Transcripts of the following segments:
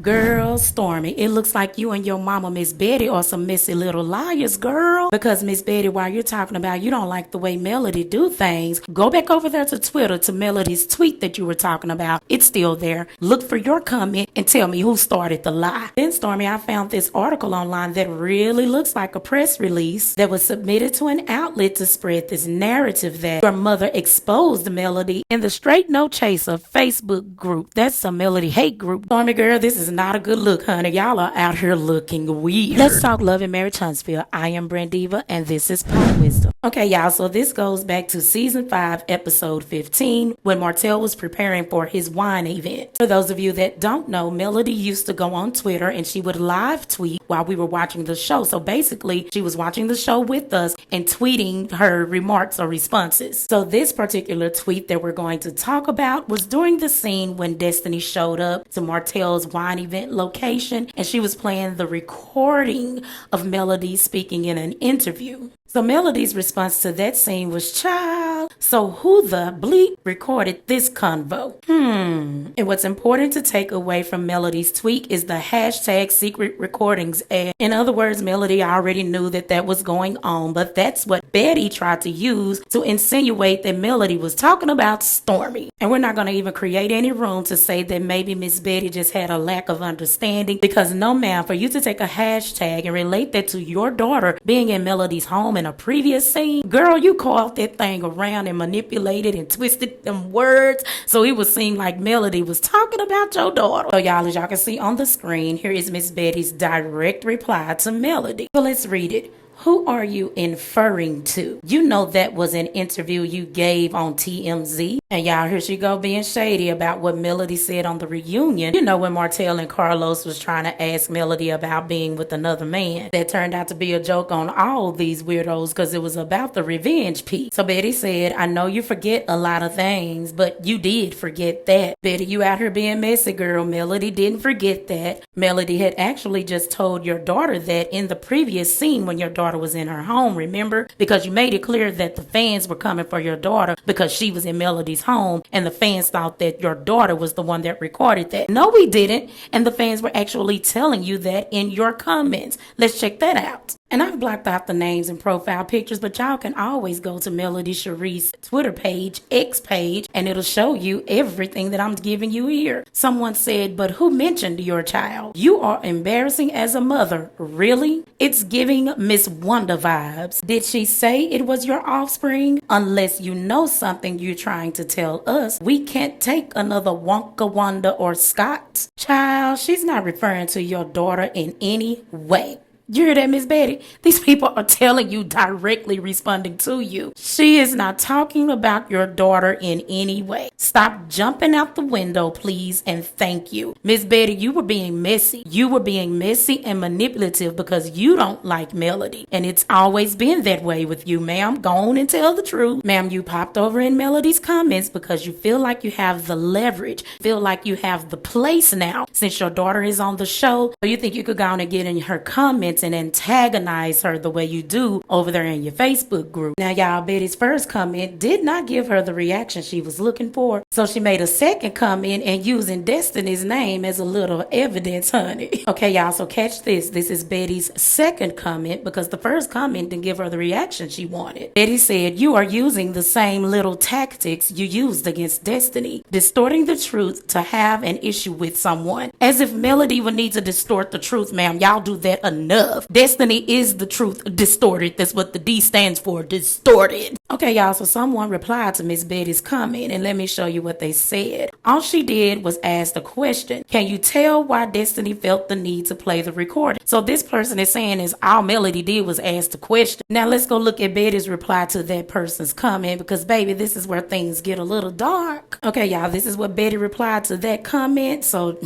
Girl, Stormy, it looks like you and your mama, Miss Betty, are some messy little liars, girl. Because, Miss Betty, while you're talking about you don't like the way Melody do things, go back over there to Twitter to Melody's tweet that you were talking about. It's still there. Look for your comment and tell me who started the lie. Then, Stormy, I found this article online that really looks like a press release that was submitted to an outlet to spread this narrative that your mother exposed Melody in the Straight No Chaser Facebook group. That's a Melody hate group. Stormy, girl, this is not a good look, honey. Y'all are out here looking weird. Let's talk love and marriage, Huntsville. I am Brandiva, and this is Pop Wisdom. Okay, y'all, so this goes back to season 5, episode 15, when Martell was preparing for his wine event. For those of you that don't know, Melody used to go on Twitter and she would live tweet while we were watching the show. So basically, she was watching the show with us and tweeting her remarks or responses. So this particular tweet that we're going to talk about was during the scene when Destiny showed up to Martell's wine event location and she was playing the recording of Melody speaking in an interview. So Melody's response to that scene was, child, so who the bleep recorded this convo? And what's important to take away from Melody's tweet is the hashtag secret recordings ad. In other words, Melody already knew that that was going on, but that's what Betty tried to use to insinuate that Melody was talking about Stormi. And we're not going to even create any room to say that maybe Miss Betty just had a lack of understanding, because no, ma'am, for you to take a hashtag and relate that to your daughter being in Melody's home in a previous scene, girl, you called that thing around and manipulated and twisted them words so it would seem like Melody was talking about your daughter. So y'all, as y'all can see on the screen, here is Miss Betty's direct reply to Melody. So let's read it. Who are you inferring to? You know that was an interview you gave on TMZ. And y'all, here she go being shady about what Melody said on the reunion. You know, when Martell and Carlos was trying to ask Melody about being with another man. That turned out to be a joke on all these weirdos because it was about the revenge piece. So Betty said, I know you forget a lot of things, but you did forget that. Betty, you out here being messy, girl. Melody didn't forget that. Melody had actually just told your daughter that in the previous scene when your daughter was in her home, remember? Because you made it clear that the fans were coming for your daughter because she was in Melody's home, and the fans thought that your daughter was the one that recorded that. No, we didn't. And the fans were actually telling you that in your comments. Let's check that out. And I've blocked out the names and profile pictures, but y'all can always go to Melody Cherie's Twitter page, X page, and it'll show you everything that I'm giving you here. Someone said, but who mentioned your child? You are embarrassing as a mother. Really? It's giving Miss Wonder vibes. Did she say it was your offspring? Unless you know something you're trying to tell us, we can't take another Wonka Wanda or Scott. Child, she's not referring to your daughter in any way. You hear that, Miss Betty? These people are telling you, directly responding to you. She is not talking about your daughter in any way. Stop jumping out the window, please, and thank you. Miss Betty, you were being messy. You were being messy and manipulative because you don't like Melody. And it's always been that way with you, ma'am. Go on and tell the truth. Ma'am, you popped over in Melody's comments because you feel like you have the leverage. Feel like you have the place now since your daughter is on the show. So you think you could go on and get in her comments and antagonize her the way you do over there in your Facebook group. Now, y'all, Betty's first comment did not give her the reaction she was looking for. So she made a second comment and using Destiny's name as a little evidence, honey. Okay, y'all, so catch this. This is Betty's second comment because the first comment didn't give her the reaction she wanted. Betty said, you are using the same little tactics you used against Destiny, distorting the truth to have an issue with someone. As if Melody would need to distort the truth, ma'am. Y'all do that enough. Destiny is the truth distorted. That's what the D stands for, distorted. Okay, y'all, so someone replied to Miss Betty's comment, and let me show you what they said. All she did was ask the question, can you tell why Destiny felt the need to play the recording? So this person is saying is all Melody did was ask the question. Now let's go look at Betty's reply to that person's comment because, baby, this is where things get a little dark. Okay, y'all, this is what Betty replied to that comment. So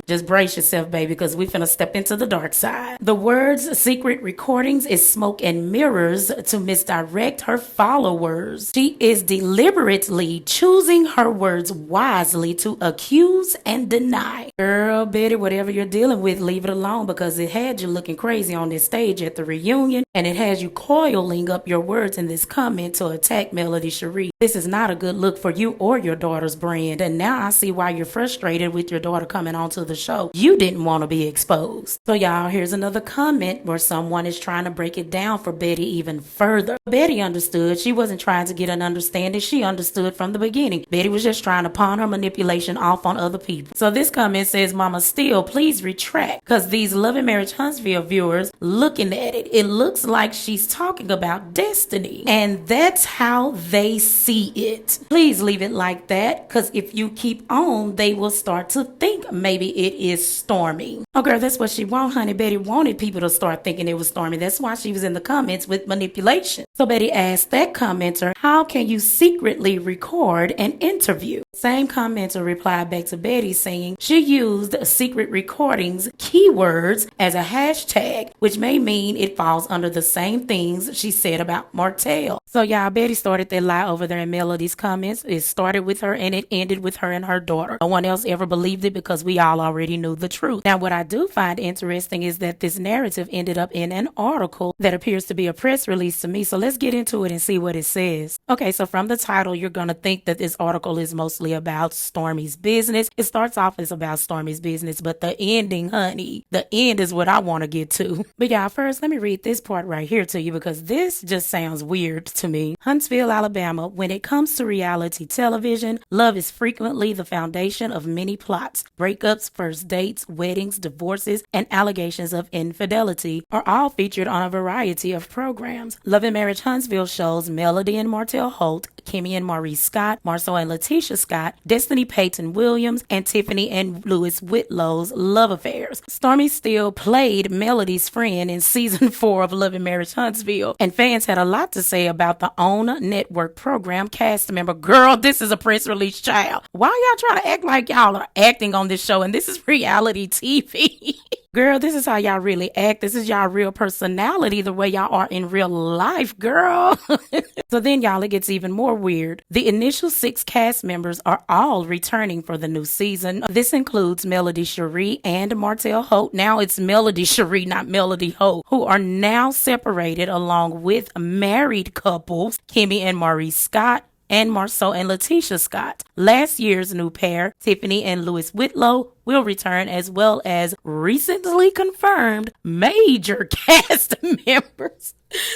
just brace yourself, baby, because we finna step into the dark side. The words words secret recordings is smoke and mirrors to misdirect her followers. She is deliberately choosing her words wisely to accuse and deny. Girl, Betty, whatever you're dealing with, leave it alone, because it had you looking crazy on this stage at the reunion, and it has you coiling up your words in this comment to attack Melody Cherie. This is not a good look for you or your daughter's brand, and now I see why you're frustrated with your daughter coming onto the show. You didn't want to be exposed. So y'all, here's another comment where someone is trying to break it down for Betty even further. Betty understood. She wasn't trying to get an understanding. She understood from the beginning. Betty was just trying to pawn her manipulation off on other people. So this comment says, Mama Steele, please retract, because these Love and Marriage Huntsville viewers looking at it, it looks like she's talking about Destiny, and that's how they see it. Please leave it like that, because if you keep on, they will start to think maybe it is Stormi. Oh girl, that's what she want, honey. Betty wanted people to start thinking it was Stormi. That's why she was in the comments with manipulation. So Betty asked that commenter, how can you secretly record an interview? Same commenter replied back to Betty saying she used secret recordings keywords as a hashtag, which may mean it falls under the same things she said about Martell. So y'all, Betty started that lie over there in Melody's comments. It started with her and it ended with her and her daughter. No one else ever believed it because we all already knew the truth. Now, what I do find interesting is that this narrative ended up in an article that appears to be a press release to me. So let's get into it and see what it says. Okay, so from the title, you're going to think that this article is mostly about Stormi's business. It starts off as about Stormi's business, but the ending, honey, the end is what I want to get to. But y'all, first, let me read this part right here to you because this just sounds weird to me. Huntsville, Alabama. When it comes to reality television, love is frequently the foundation of many plots. Breakups, first dates, weddings, divorces, and allegations of infidelity are all featured on a variety of programs. Love and Marriage Huntsville shows Melody and Martell Holt, Kimmy and Maurice Scott, Marceau and Letitia Scott, Destiny Payton Williams, and Tiffany and Louis Whitlow's love affairs. Stormi Steele played Melody's friend in season 4 of Love and Marriage Huntsville, and fans had a lot to say about the OWN network program cast member. Girl, this is a press release, child. Why y'all trying to act like y'all are acting on this show and this is reality TV? Girl, this is how y'all really act. This is y'all real personality, the way y'all are in real life, girl. So then, y'all, it gets even more weird. The initial 6 cast members are all returning for the new season. This includes Melody Cherie and Martell Holt. Now it's Melody Cherie, not Melody Holt, who are now separated along with married couples, Kimmy and Maurice Scott, and Marceau and Letitia Scott. Last year's new pair, Tiffany and Louis Whitlow, will return, as well as recently confirmed major cast members,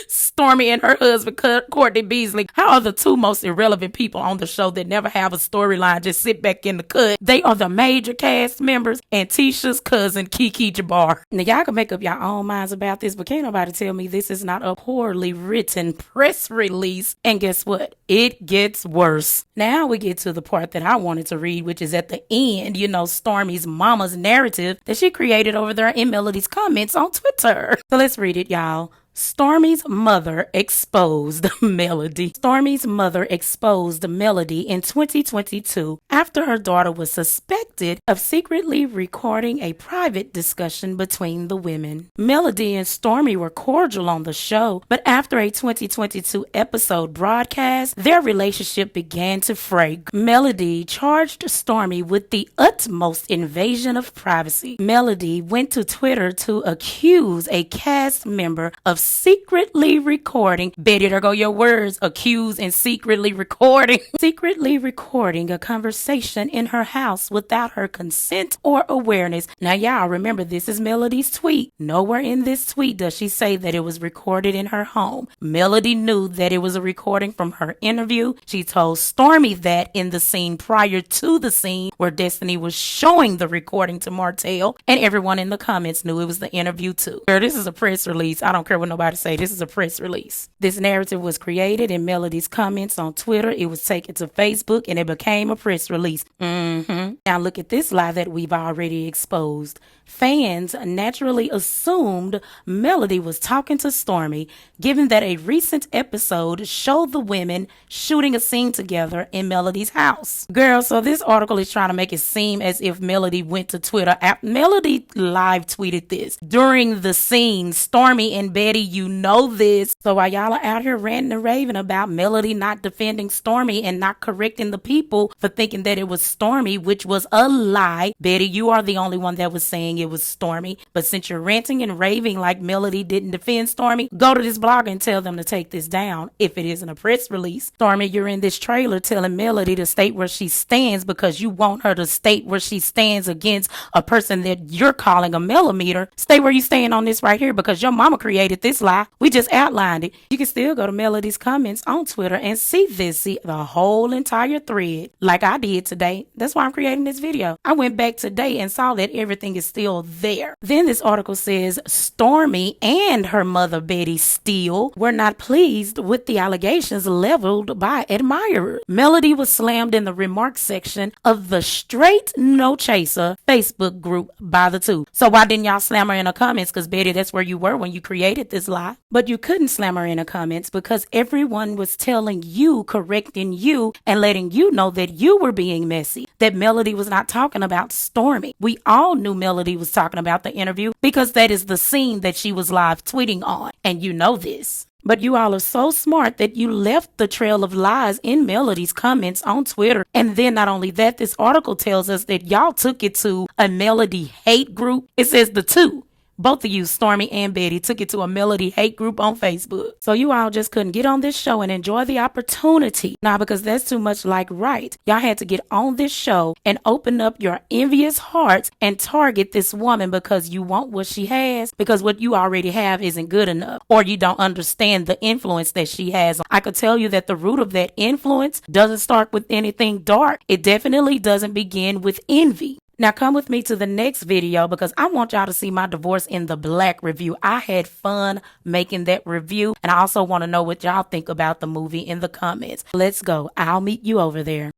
Stormi and her husband, Courtney Beasley. How are the 2 most irrelevant people on the show that never have a storyline just sit back in the cut? They are the major cast members and Tisha's cousin, Kiki Jabbar. Now, y'all can make up your own minds about this, but can't nobody tell me this is not a poorly written press release. And guess what? It gets worse. Now we get to the part that I wanted to read, which is at the end, Stormi's mama's narrative that she created over there in Melody's comments on Twitter. So let's read it, y'all. Stormi's mother exposed Melody. Stormi's mother exposed Melody in 2022 after her daughter was suspected of secretly recording a private discussion between the women. Melody and Stormi were cordial on the show, but after a 2022 episode broadcast, their relationship began to fray. Melody charged Stormi with the utmost invasion of privacy. Melody went to Twitter to accuse a cast member of secretly recording. Betty, there go your words. Accuse and secretly recording. Secretly recording a conversation in her house without her consent or awareness. Now, y'all remember, this is Melody's tweet. Nowhere in this tweet does she say that it was recorded in her home. Melody knew that it was a recording from her interview. She told Stormi that in the scene prior to the scene where Destiny was showing the recording to Martell, and everyone in the comments knew it was the interview too. Girl, this is a press release. I don't care what nobody say this is a press release. This narrative was created in Melody's comments on Twitter. It was taken to Facebook and it became a press release. Now look at this lie that we've already exposed. Fans naturally assumed Melody was talking to Stormi, given that a recent episode showed the women shooting a scene together in Melody's house. Girl, so this article is trying to make it seem as if Melody went to Twitter. Melody live tweeted this during the scene. Stormi and Betty, you know this. So while y'all are out here ranting and raving about Melody not defending Stormi and not correcting the people for thinking that it was Stormi, which was a lie. Betty, you are the only one that was saying it was Stormi. But since you're ranting and raving like Melody didn't defend Stormi, go to this blogger and tell them to take this down if it isn't a press release. Stormi, you're in this trailer telling Melody to state where she stands because you want her to state where she stands against a person that you're calling a millimeter. Stay where you stand on this right here because your mama created this lie. We just outlined it. You can still go to Melody's comments on Twitter and see the whole entire thread like I did today. That's why I'm creating this video. I went back today and saw that everything is still there. Then this article says Stormi and her mother Bettie Steele were not pleased with the allegations leveled by admirers. Melody was slammed in the remarks section of the Straight No Chaser Facebook group by the two. So why didn't y'all slam her in the comments? Because Betty, that's where you were when you created this lie. But you couldn't slam her in the comments because everyone was telling you, correcting you, and letting you know that you were being messy, that Melody was not talking about Stormi. We all knew Melody was talking about the interview because that is the scene that she was live tweeting on, and you know this. But you all are so smart that you left the trail of lies in Melody's comments on Twitter. And then not only that, this article tells us that y'all took it to a Melody hate group. It says the two. Both of you, Stormi and Betty, took it to a Melody hate group on Facebook. So you all just couldn't get on this show and enjoy the opportunity. Nah, because that's too much like right. Y'all had to get on this show and open up your envious hearts and target this woman because you want what she has, because what you already have isn't good enough, or you don't understand the influence that she has. I could tell you that the root of that influence doesn't start with anything dark. It definitely doesn't begin with envy. Now come with me to the next video because I want y'all to see my Divorce in the Black review. I had fun making that review, and I also want to know what y'all think about the movie in the comments. Let's go. I'll meet you over there.